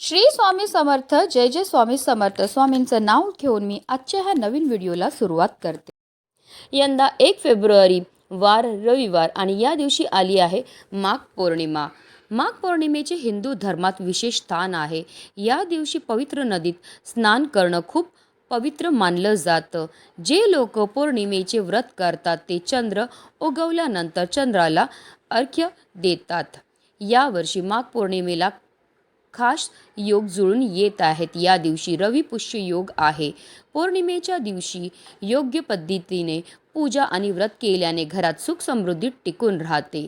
श्री स्वामी समर्थ. जय जय स्वामी समर्थ. स्वामींचं नाव घेऊन मी आजच्या ह्या नवीन व्हिडिओला सुरुवात करते. यंदा 1 फेब्रुवारी वार रविवार आणि या दिवशी आली आहे माघ पौर्णिमा. माघ पौर्णिमेचे हिंदू धर्मात विशेष स्थान आहे. या दिवशी पवित्र नदीत स्नान करणं खूप पवित्र मानलं जातं. जे लोक पौर्णिमेचे व्रत करतात ते चंद्र उगवल्यानंतर चंद्राला अर्घ्य देतात. यावर्षी माघ पौर्णिमेला खास योग जुळून येत आहेत. या दिवशी रवी पुष्य योग आहे. पौर्णिमेच्या दिवशी योग्य पद्धतीने पूजा आणि व्रत केल्याने घरात सुख समृद्धी टिकून राहते.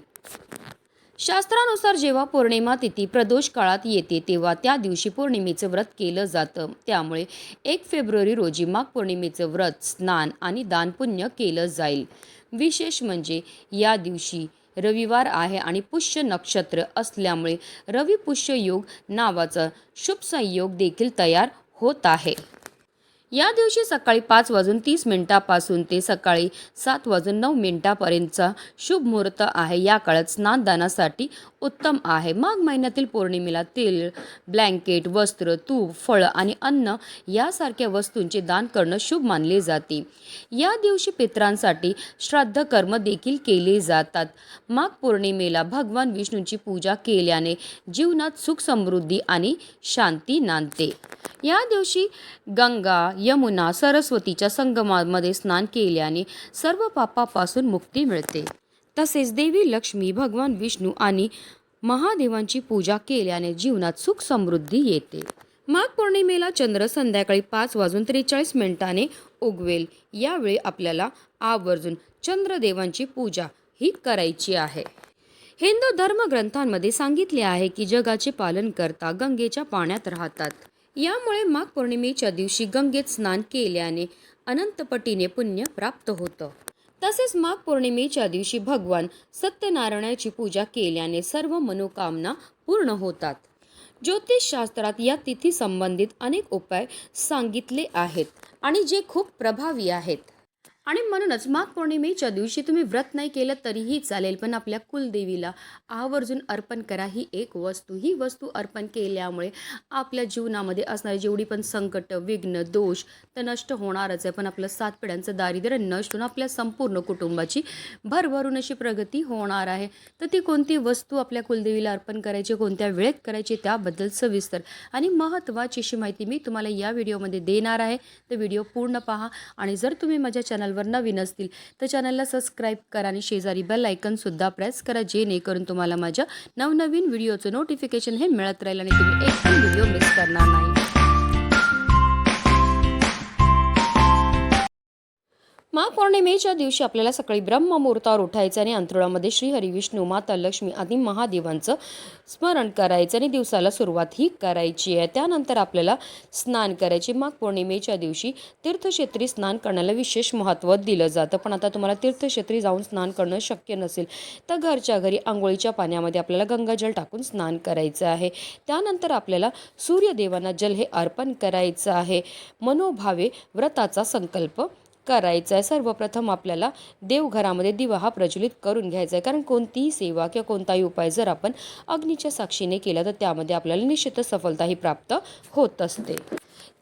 शास्त्रानुसार जेव्हा पौर्णिमा तिथी प्रदोष काळात येते तेव्हा त्या दिवशी पौर्णिमेचं व्रत केलं जातं. त्यामुळे 1 फेब्रुवारी रोजी माघ पौर्णिमेचं व्रत, स्नान आणि दानपुण्य केलं जाईल. विशेष म्हणजे या दिवशी रविवार आहे आणि पुष्य नक्षत्र असल्यामुळे रवी पुष्य योग नावाचा शुभ संयोग देखील तयार होत आहे. या दिवशी सकाळी 5:30 पासून ते सकाळी 7:09 शुभ मुहूर्त आहे. या काळात स्नानदानासाठी उत्तम आहे. माघ महिन्यातील पौर्णिमेला तेल, ब्लँकेट, वस्त्र, तूप, फळं आणि अन्न यासारख्या वस्तूंचे दान करणं शुभ मानले जाते. या दिवशी पितरांसाठी श्राद्ध कर्म देखील केले जातात. माघ पौर्णिमेला भगवान विष्णूंची पूजा केल्याने जीवनात सुख समृद्धी आणि शांती नांदते. या दिवशी गंगा, यमुना, सरस्वतीच्या संगमामध्ये स्नान केल्याने सर्व पापापासून मुक्ती मिळते. तसेच देवी लक्ष्मी, भगवान विष्णू आणि महादेवांची पूजा केल्याने जीवनात सुख समृद्धी येते. माघ पौर्णिमेला चंद्र संध्याकाळी 5:43 उगवेल. यावेळी आपल्याला आवर्जून चंद्रदेवांची पूजा ही करायची आहे. हिंदू धर्मग्रंथांमध्ये सांगितले आहे की जगाचे पालन करता गंगेच्या पाण्यात राहतात. यामुळे माघ पौर्णिमेच्या दिवशी गंगेत स्नान केल्याने अनंतपटीने पुण्य प्राप्त होतं. तसेच माघ पौर्णिमेच्या दिवशी भगवान सत्यनारायणाची पूजा केल्याने सर्व मनोकामना पूर्ण होतात. ज्योतिषशास्त्रात या तिथी संबंधित अनेक उपाय सांगितले आहेत आणि जे खूप प्रभावी आहेत. आणि म्हणूनच माघ पौर्णिमेच्या दिवशी तुम्ही व्रत नाही केलं तरीही चालेल, पण आपल्या कुलदेवीला आवर्जून अर्पण करा ही वस्तू अर्पण केल्यामुळे आपल्या जीवनामध्ये असणारी जेवढी पण संकट, विघ्न, दोष तर नष्ट होणारच आहे. पण आपलं 7 पिढ्यांचं दारिद्र्य नष्ट होऊन आपल्या संपूर्ण कुटुंबाची भरभरून अशी प्रगती होणार आहे. तर ती कोणती वस्तू आपल्या कुलदेवीला अर्पण करायची, कोणत्या वेळेत करायची त्याबद्दल सविस्तर आणि महत्त्वाची अशी माहिती मी तुम्हाला या व्हिडिओमध्ये देणार आहे. तर व्हिडिओ पूर्ण पहा आणि जर तुम्ही माझ्या चॅनलवर नवीन असतील तर चॅनलला सबस्क्राईब करा आणि शेजारी बेल आयकॉन सुद्धा प्रेस करा, जेणेकरून तुम्हाला माझ्या नवनवीन व्हिडिओचं नोटिफिकेशन हे मिळत राहील आणि तुम्ही एक पण व्हिडिओ मिस करणार नाही. माघ पौर्णिमेच्या दिवशी आपल्याला सकाळी ब्रह्ममुहूर्तावर उठायचं आणि अंथरुणामध्ये श्री हरी विष्णू, माता लक्ष्मी आदी महादेवांचं स्मरण करायचं आणि दिवसाला सुरुवात ही करायची आहे. त्यानंतर आपल्याला स्नान करायचे. माघ पौर्णिमेच्या दिवशी तीर्थक्षेत्री स्नान करण्याला विशेष महत्त्व दिलं जातं. पण आता तुम्हाला तीर्थक्षेत्री जाऊन स्नान करणं शक्य नसेल तर घरच्या घरी आंघोळीच्या पाण्यामध्ये आपल्याला गंगाजल टाकून स्नान करायचं आहे. त्यानंतर आपल्याला सूर्यदेवांना जल हे अर्पण करायचं आहे. मनोभावे व्रताचा संकल्प करायचं आहे. सर्वप्रथम आपल्याला देवघरामध्ये दिवा हा प्रज्वलित करून घ्यायचा आहे, कारण कोणतीही सेवा किंवा कोणताही उपाय जर आपण अग्नीच्या साक्षीने केला तर त्यामध्ये आपल्याला निश्चितच सफलता ही प्राप्त होत असते.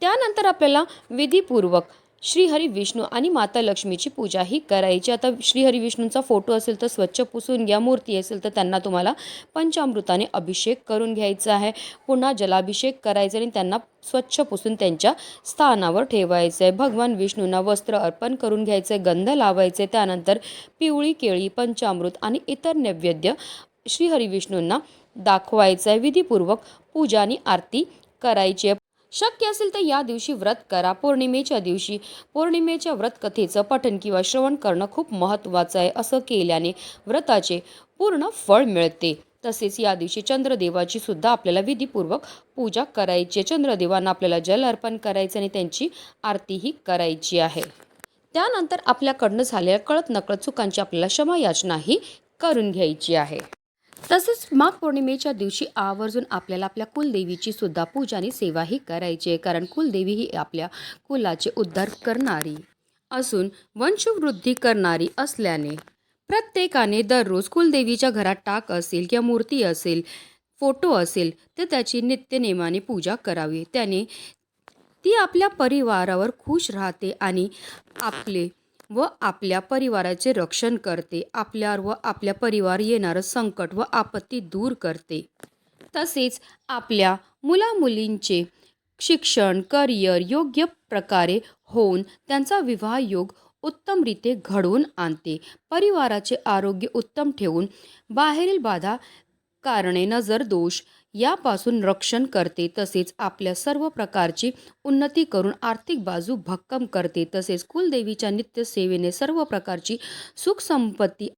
त्यानंतर आपल्याला विधीपूर्वक श्रीहरी विष्णू आणि माता लक्ष्मीची पूजा ही करायची. आता श्रीहरी विष्णूंचा फोटो असेल तर स्वच्छ पुसून घ्या, मूर्ती असेल तर त्यांना तुम्हाला पंचामृताने अभिषेक करून घ्यायचा आहे. पुन्हा जलाभिषेक करायचा आणि त्यांना स्वच्छ पुसून त्यांच्या स्थानावर ठेवायचं आहे. भगवान विष्णूंना वस्त्र अर्पण करून घ्यायचं आहे, गंध लावायचे. त्यानंतर पिवळी केळी, पंचामृत आणि इतर नैवेद्य श्रीहरी विष्णूंना दाखवायचं आहे. विधीपूर्वक पूजा आणि आरती करायची आहे. शक्य असेल तर या दिवशी व्रत करा. पौर्णिमेच्या व्रत कथेचं पठण किंवा श्रवण करणं खूप महत्त्वाचं आहे. असं केल्याने व्रताचे पूर्ण फळ मिळते. तसेच या दिवशी चंद्रदेवाची सुद्धा आपल्याला विधीपूर्वक पूजा करायची. चंद्रदेवांना आपल्याला जल अर्पण करायचं आणि त्यांची आरतीही करायची आहे. त्यानंतर आपल्याकडनं झालेल्या कळत नकळत चुकांची आपल्याला क्षमायाचनाही करून घ्यायची आहे. तसेच माघ पौर्णिमेच्या दिवशी आवर्जून आपल्याला आपल्या कुलदेवीची सुद्धा पूजा आणि सेवा ही करायची आहे, कारण कुलदेवी ही आपल्या कुलाचे उद्धार करणारी असून वंशवृद्धी करणारी असल्याने प्रत्येकाने दररोज कुलदेवीच्या घरात टाक असेल किंवा मूर्ती असेल, फोटो असेल तर त्याची नित्यनेमाने पूजा करावी. त्याने ती आपल्या परिवारावर खुश राहते आणि आपले व आपल्या परिवाराचे रक्षण करते. आपल्यावर व आपल्या परिवार येणारं संकट व आपत्ती दूर करते. तसेच आपल्या मुलामुलींचे शिक्षण, करिअर योग्य प्रकारे होऊन त्यांचा विवाह योग उत्तमरीते घडवून आणते. परिवाराचे आरोग्य उत्तम ठेवून बाहेरील बाधा, कारणे, नजर दोष यापासून रक्षण करते. तसेच आपल्या सर्व प्रकारची उन्नती करून आर्थिक बाजू भक्कम करते. तसेच कुलदेवीच्या नित्यसेवेने सर्व प्रकारची सुख संपत्ती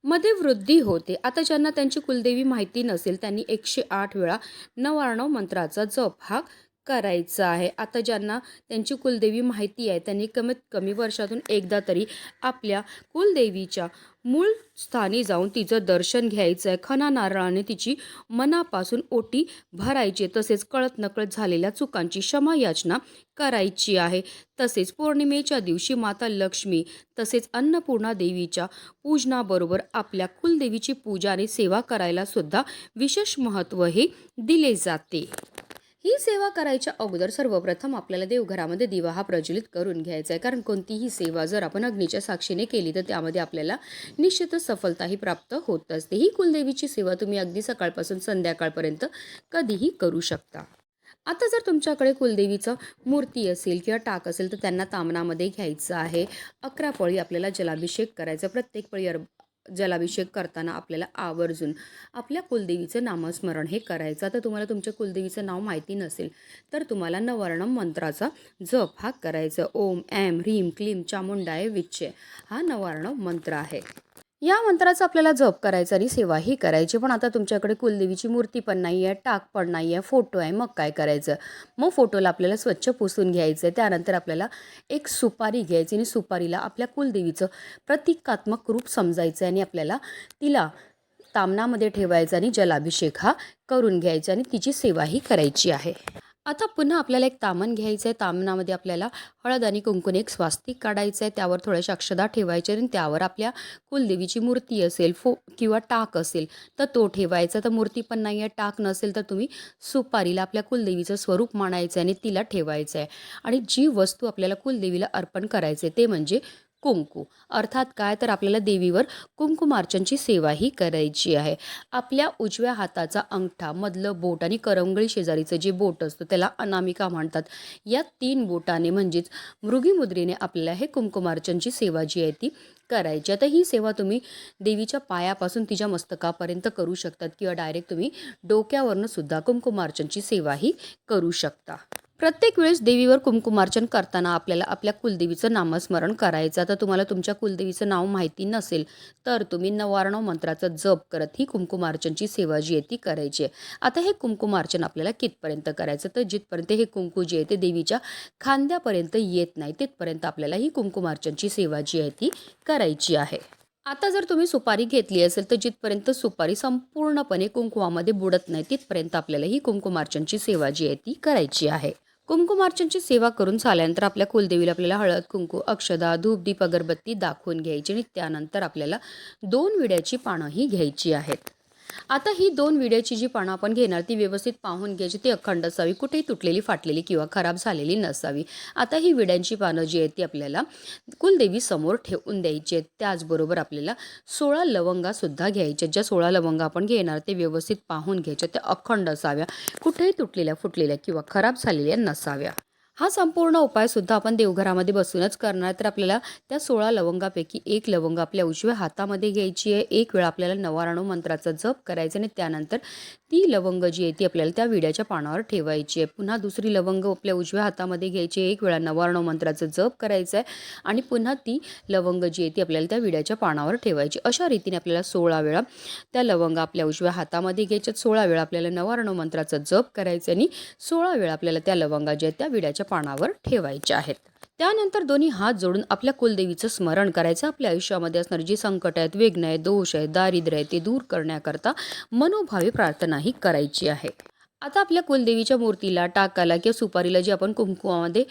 मध्ये वृद्धी होते. आता ज्यांना त्यांची कुलदेवी माहिती नसेल त्यांनी 108 वेळा 99 मंत्राचा जप हा करायचा आहे. आता ज्यांना त्यांची कुलदेवी माहिती आहे त्यांनी कमीत कमी वर्षातून एकदा तरी आपल्या कुलदेवीच्या मूळ स्थानी जाऊन तिचं दर्शन घ्यायचं आहे. खणा नारळाने तिची मनापासून ओटी भरायची. तसेच कळत नकळत झालेल्या चुकांची क्षमा याचना करायची आहे. तसेच पौर्णिमेच्या दिवशी माता लक्ष्मी तसेच अन्नपूर्णा देवीच्या पूजनाबरोबर आपल्या कुलदेवीची पूजा आणि सेवा करायला सुद्धा विशेष महत्त्व हे दिले जाते. ही सेवा करायच्या अगोदर सर्वप्रथम आपल्याला देवघरामध्ये दिवा हा प्रज्वलित करून घ्यायचा आहे. कारण कोणतीही सेवा जर आपण अग्नीच्या साक्षीने केली तर त्यामध्ये आपल्याला निश्चितच सफलताही प्राप्त होत असते. ही कुलदेवीची सेवा तुम्ही अगदी सकाळपासून संध्याकाळपर्यंत कधीही करू शकता. आता जर तुमच्याकडे कुलदेवीचं मूर्ती असेल किंवा टाक असेल तर त्यांना तामणामध्ये घ्यायचं आहे. 11 पळी आपल्याला जलाभिषेक करायचा. प्रत्येक पळी जलाभिषेक करताना आपल्याला आवर्जून आपल्या कुलदेवीचं नामस्मरण हे करायचं. तर तुम्हाला तुमच्या कुलदेवीचं नाव माहिती नसेल तर तुम्हाला नवर्णम मंत्राचा जप हा करायचा. ओम ऐं ह्रीं क्लीं चामुंडाय विच्चे हा नवर्णम मंत्र आहे. या मंत्राचा आपल्याला जप करायचा आणि सेवाही करायची. पण आता तुमच्याकडे कुलदेवीची मूर्ती पण नाही आहे, टाक पण नाही आहे, फोटो आहे, मग काय करायचं? मग फोटोला आपल्याला स्वच्छ पुसून घ्यायचं आहे. त्यानंतर आपल्याला एक सुपारी घ्यायची आणि सुपारीला आपल्या कुलदेवीचं प्रतिकात्मक रूप समजायचं आणि आपल्याला तिला तामणामध्ये ठेवायचं आणि जलाभिषेक हा करून घ्यायचा आणि तिची सेवाही करायची आहे. आता पुन्हा आपल्याला एक तामण घ्यायचं आहे. तामणामध्ये आपल्याला हळद आणि कुंकून एक स्वास्तिक काढायचं आहे. त्यावर थोड्याशा अक्षदा ठेवायच्या आणि त्यावर आपल्या कुलदेवीची मूर्ती असेल किंवा टाक असेल तर तो ठेवायचा. तर मूर्ती पण नाही आहे, टाक नसेल तर तुम्ही सुपारीला आपल्या कुलदेवीचं स्वरूप मानायचं आहे आणि तिला ठेवायचं आहे. आणि जी वस्तू आपल्याला कुलदेवीला अर्पण करायचे ते म्हणजे कुंकू. अर्थात काय तर आपल्याला देवीवर कुंकुमार्चनची सेवाही करायची आहे. आपल्या उजव्या हाताचा अंगठा, मधलं बोट आणि करंगळी शेजारीचं जे बोट असतं त्याला अनामिका म्हणतात. या 3 बोटाने म्हणजेच मृगीमुद्रेने आपल्याला हे कुंकुमार्चनची सेवा जी आहे ती करायची. आता ही सेवा तुम्ही देवीच्या पायापासून तिच्या मस्तकापर्यंत करू शकतात किंवा डायरेक्ट तुम्ही डोक्यावरनं सुद्धा कुंकुमार्चनची सेवाही करू शकता. प्रत्येक वेळेस देवीवर कुंकुमार्चन करताना आपल्याला आपल्या कुलदेवीचं नामस्मरण करायचं. आता तुम्हाला तुमच्या कुलदेवीचं नाव माहिती नसेल तर तुम्ही 99 मंत्राचा जप करत ही कुंकुमार्चनची सेवा जी आहे ती करायची आहे. आता हे कुंकुमार्चन आपल्याला कितपर्यंत करायचं तर जिथपर्यंत हे कुंकू जे आहे ते देवीच्या खांद्यापर्यंत येत नाही तिथपर्यंत आपल्याला ही कुंकुमार्चनची सेवा जी आहे ती करायची आहे. आता जर तुम्ही सुपारी घेतली असेल तर जिथपर्यंत सुपारी संपूर्णपणे कुंकुमामध्ये बुडत नाही तिथपर्यंत आपल्याला ही कुंकुमार्चनची सेवा जी आहे ती करायची आहे. कुंकुमार्चनची सेवा करून झाल्यानंतर आपल्या कुलदेवीला आपल्याला हळद, कुंकू, अक्षदा, धूप, दीप, अगरबत्ती दाखवून घ्यायची आणि त्यानंतर आपल्याला 2 विड्याची पानंही घ्यायची आहेत. आता ही 2 विड्याची जी पानं आपण घेणार ती व्यवस्थित पाहून घ्यायची. ती अखंड असावी, कुठेही तुटलेली, फाटलेली किंवा खराब झालेली नसावी. आता ही विड्यांची पानं जी आहेत ती आपल्याला कुलदेवी समोर ठेवून द्यायची आहेत. त्याचबरोबर आपल्याला 16 लवंगासुद्धा घ्यायच्या. ज्या 16 लवंगा आपण घेणार ते व्यवस्थित पाहून घ्यायच्या. त्या अखंड असाव्या, कुठेही तुटलेल्या, फुटलेल्या किंवा खराब झालेल्या नसाव्या. हा संपूर्ण उपायसुद्धा आपण देवघरामध्ये बसूनच करणार. तर आपल्याला त्या 16 लवंगापैकी 1 लवंग आपल्या उजव्या हातामध्ये घ्यायची आहे. 1 वेळा आपल्याला 99 मंत्राचा जप करायचा आणि त्यानंतर ती लवंग जी आहे ती आपल्याला त्या विड्याच्या पानावर ठेवायची आहे. पुन्हा दुसरी लवंग आपल्या उजव्या हातामध्ये घ्यायची आहे. 1 वेळा 99 मंत्राचा जप करायचा आहे आणि पुन्हा ती लवंग जी आहे ती आपल्याला त्या विड्याच्या पानावर ठेवायची. अशा रीतीने आपल्याला 16 वेळा त्या लवंग आपल्या उजव्या हातामध्ये घ्यायच्यात. 16 वेळा आपल्याला 99 मंत्राचा जप करायचा आणि 16 वेळा आपल्याला त्या लवंगा ज्या आहेत त्या विड्याच्या पानावर ठेवायच्या आहेत. त्यानंतर दोन्ही हात जोडून आपल्या कुलदेवीचं स्मरण करायचं. आपल्या आयुष्यामध्ये असणारी जी संकट आहेत, विघ्न आहेत, दोष आहेत, दारिद्र्य आहे ते दूर करण्याकरता मनोभावे प्रार्थनाही करायची आहे. आता आपल्या कुलदेवीच्या मूर्तीला, टाकाला किंवा सुपारीला जी आपण कुंकुमामध्ये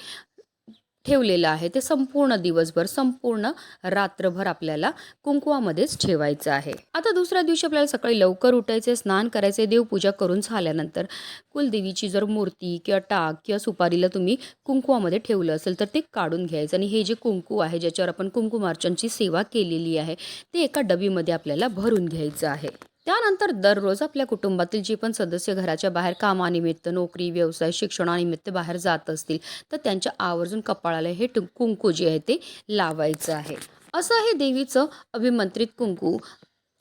ठेवलेलं आहे ते संपूर्ण दिवसभर, संपूर्ण रात्रभर आपल्याला कुंकवामध्येच ठेवायचं आहे. आता दुसऱ्या दिवशी आपल्याला सकाळी लवकर उठायचे, स्नान करायचे, देवपूजा करून झाल्यानंतर कुलदेवीची जर मूर्ती किंवा टाक किंवा सुपारीला तुम्ही कुंकवामध्ये ठेवलं असेल तर ते काढून घ्यायचं आणि हे जे कुंकू आहे ज्याच्यावर आपण कुंकुमार्चनची सेवा केलेली आहे ते एका डबीमध्ये आपल्याला भरून घ्यायचं आहे. त्यानंतर दररोज आपल्या कुटुंबातील जे पण सदस्य घराच्या बाहेर कामानिमित्त, नोकरी, व्यवसाय, शिक्षणानिमित्त बाहेर जात असतील तर त्यांच्या आवर्जून कपाळाला हे कुंकू जे आहे ते लावायचं आहे. असं हे देवीचं अभिमंत्रित कुंकू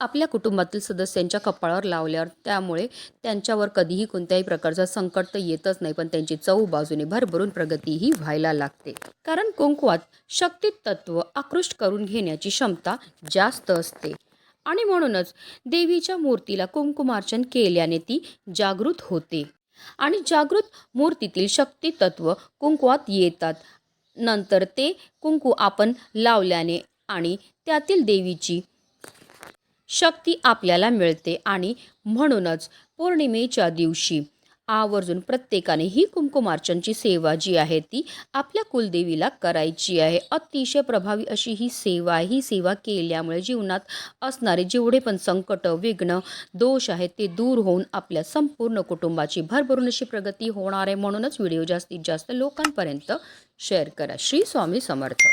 आपल्या कुटुंबातील सदस्यांच्या कपाळावर लावल्यावर त्यामुळे त्यांच्यावर कधीही कोणत्याही प्रकारचं संकट तर येतच नाही, पण त्यांची चहूबाजूने भरभरून प्रगतीही व्हायला लागते. कारण कुंकवात शक्ती तत्व आकृष्ट करून घेण्याची क्षमता जास्त असते आणि म्हणूनच देवीच्या मूर्तीला कुंकुमार्चन केल्याने ती जागृत होते आणि जागृत मूर्तीतील शक्ती तत्व कुंकवात येतात. नंतर ते कुंकू आपण लावल्याने आणि त्यातील देवीची शक्ती आपल्याला मिळते आणि म्हणूनच पौर्णिमेच्या दिवशी आवर्जून प्रत्येकाने ही कुंकुमार्चनची सेवा जी आहे ती आपल्या कुलदेवीला करायची आहे. अतिशय प्रभावी अशी ही सेवा आहे. ही सेवा केल्यामुळे जीवनात असणारे जेवढे पण संकट, विघ्न, दोष आहेत ते दूर होऊन आपल्या संपूर्ण कुटुंबाची भरभरून अशी प्रगती होणार आहे. म्हणूनच व्हिडिओ जास्तीत जास्त लोकांपर्यंत शेअर करा. श्री स्वामी समर्थ.